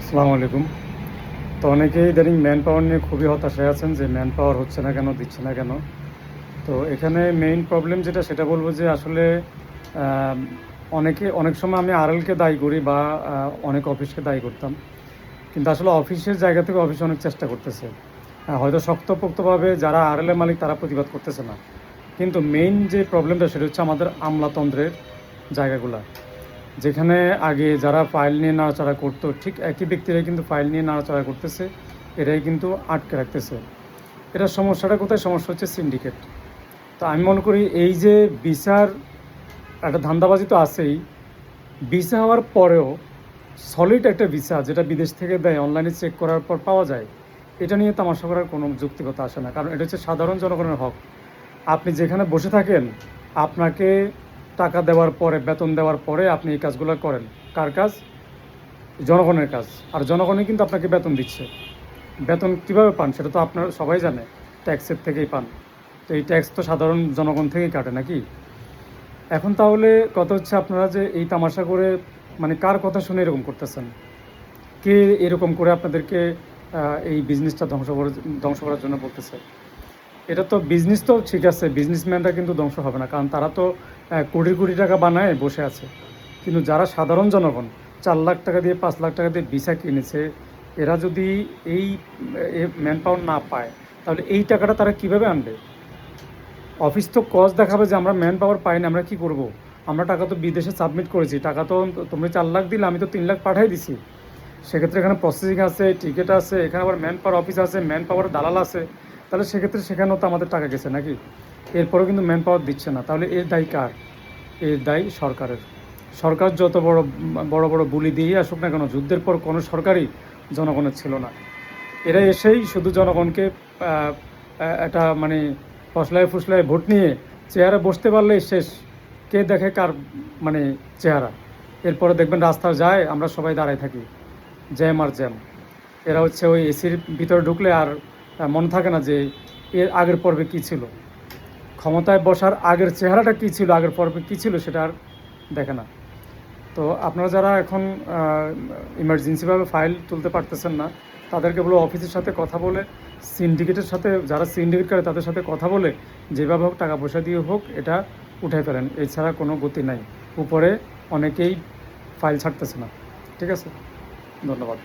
আসসালামু আলাইকুম। তো অনেকেই ইদানিং ম্যান পাওয়ার নিয়ে খুবই হতাশায় আছেন যে ম্যান পাওয়ার হচ্ছে না কেন, দিচ্ছে না কেন। তো এখানে মেইন প্রবলেম যেটা সেটা বলবো যে আসলে আহ, অনেক সময় আমি আরএলকে দায়ী করি বা অনেক অফিসকে দায়ী করতাম, কিন্তু আসলে অফিসের জায়গা থেকে অফিস অনেক চেষ্টা করতেছে। হয়তো শক্তপোক্তভাবে যারা আরএলের মালিক তারা প্রতিবাদ করতেছে না, কিন্তু মেইন যে প্রবলেমটা সেটা হচ্ছে আমাদের আমলাতন্ত্রের জায়গাগুলা, যেখানে আগে যারা ফাইল নিয়ে নাড়াচাড়া করতো ঠিক একই ব্যক্তিরাই কিন্তু ফাইল নিয়ে নাড়াচাড়া করতেছে, এরাই কিন্তু আটকে রাখতেছে। এটার সমস্যাটা কোথায়? সমস্যা হচ্ছে সিন্ডিকেট। তো আমি মনে করি এই যে ভিসার একটা ধান্দাবাজি তো আছেই, ভিসা হওয়ার পরেও সলিড একটা ভিসা যেটা বিদেশ থেকে দেয়, অনলাইনে চেক করার পর পাওয়া যায়, এটা নিয়ে তামাশা করার কোনো যৌক্তিকতা আসে না, কারণ এটা হচ্ছে সাধারণ জনগণের হক। আপনি যেখানে বসে থাকেন, আপনাকে টাকা দেওয়ার পরে, বেতন দেওয়ার পরে আপনি এই কাজগুলো করেন। কার কাজ? জনগণের কাজ। আর জনগণই কিন্তু আপনাকে বেতন দিচ্ছে। বেতন কিভাবে পান সেটা তো আপনার সবাই জানে, ট্যাক্সের থেকেই পান। তো এই ট্যাক্স তো সাধারণ জনগণ থেকেই কাটে নাকি? এখন তাহলে কথা হচ্ছে, আপনারা যে এই তামাশা করে, মানে কার কথা শুনে এরকম করতেছেন? কে এরকম করে আপনাদেরকে এই বিজনেসটা ধ্বংস করার জন্য বলতেছে? এটা তো বিজনেস, তো ঠিক আছে, বিজনেসম্যানরা কিন্তু ধ্বংস হবে না, কারণ তারা তো কোটি কোটি টাকা বানায় বসে আছে। কিন্তু যারা সাধারণ জনগণ 4 লাখ টাকা দিয়ে 5 লাখ টাকা দিয়ে ভিসা কিনেছে, এরা যদি এই ম্যান পাওয়ার না পায়, তাহলে এই টাকাটা তারা কিভাবে আনবে? অফিস তো কজ দেখাবে যে আমরা ম্যান পাওয়ার পাই না, আমরা কী করব? আমরা টাকা তো বিদেশে সাবমিট করেছি, টাকা তো তুমি 4 লাখ দিলে, আমি তো 3 লাখ পাঠাই দিছি। সেক্ষেত্রে এখানে প্রসেসিং আছে, টিকিট আছে, এখানে আবার ম্যান পাওয়ার অফিস আছে, ম্যান পাওয়ার দালাল আছে। তাহলে সেক্ষেত্রে সেখানেও তো আমাদের টাকা গেছে নাকি? এরপরেও কিন্তু ম্যান পাওয়ার দিচ্ছে না, তাহলে এর দায়ী কার? এর দায়ী সরকারের। সরকার যত বড় বড় বড় বুলি দিয়ে আসুক না কেন, যুদ্ধের পর কোনো সরকারই জনগণের ছিল না। এরা এসেই শুধু জনগণকে একটা মানে ফসলায় ফুসলায় ভোট নিয়ে চেয়ারে বসতে পারলেই শেষ। কে দেখে কার মানে চেহারা? এরপরে দেখবেন রাস্তা যায়, আমরা সবাই দাঁড়ায় থাকি, জ্যাম আর জ্যাম। এরা হচ্ছে ওই এসির ভিতরে ঢুকলে আর মনে থাকে না যে এর আগের পর্বে কী ছিল, ক্ষমতায় বসার আগের চেহারাটা কী ছিল, আগের পর্বে কী ছিল সেটা আর দেখে না। তো আপনারা যারা এখন ইমার্জেন্সিভাবে ফাইল তুলতে পারতেছেন না, তাদেরকে বলো অফিসের সাথে কথা বলে, সিন্ডিকেটের সাথে, যারা সিন্ডিকেট করে তাদের সাথে কথা বলে যেভাবে হোক, টাকা পয়সা দিয়ে হোক, এটা উঠাই ফেলেন। এছাড়া কোনো গতি নাই। উপরে অনেকেই ফাইল ছাড়তেছে না। ঠিক আছে, ধন্যবাদ।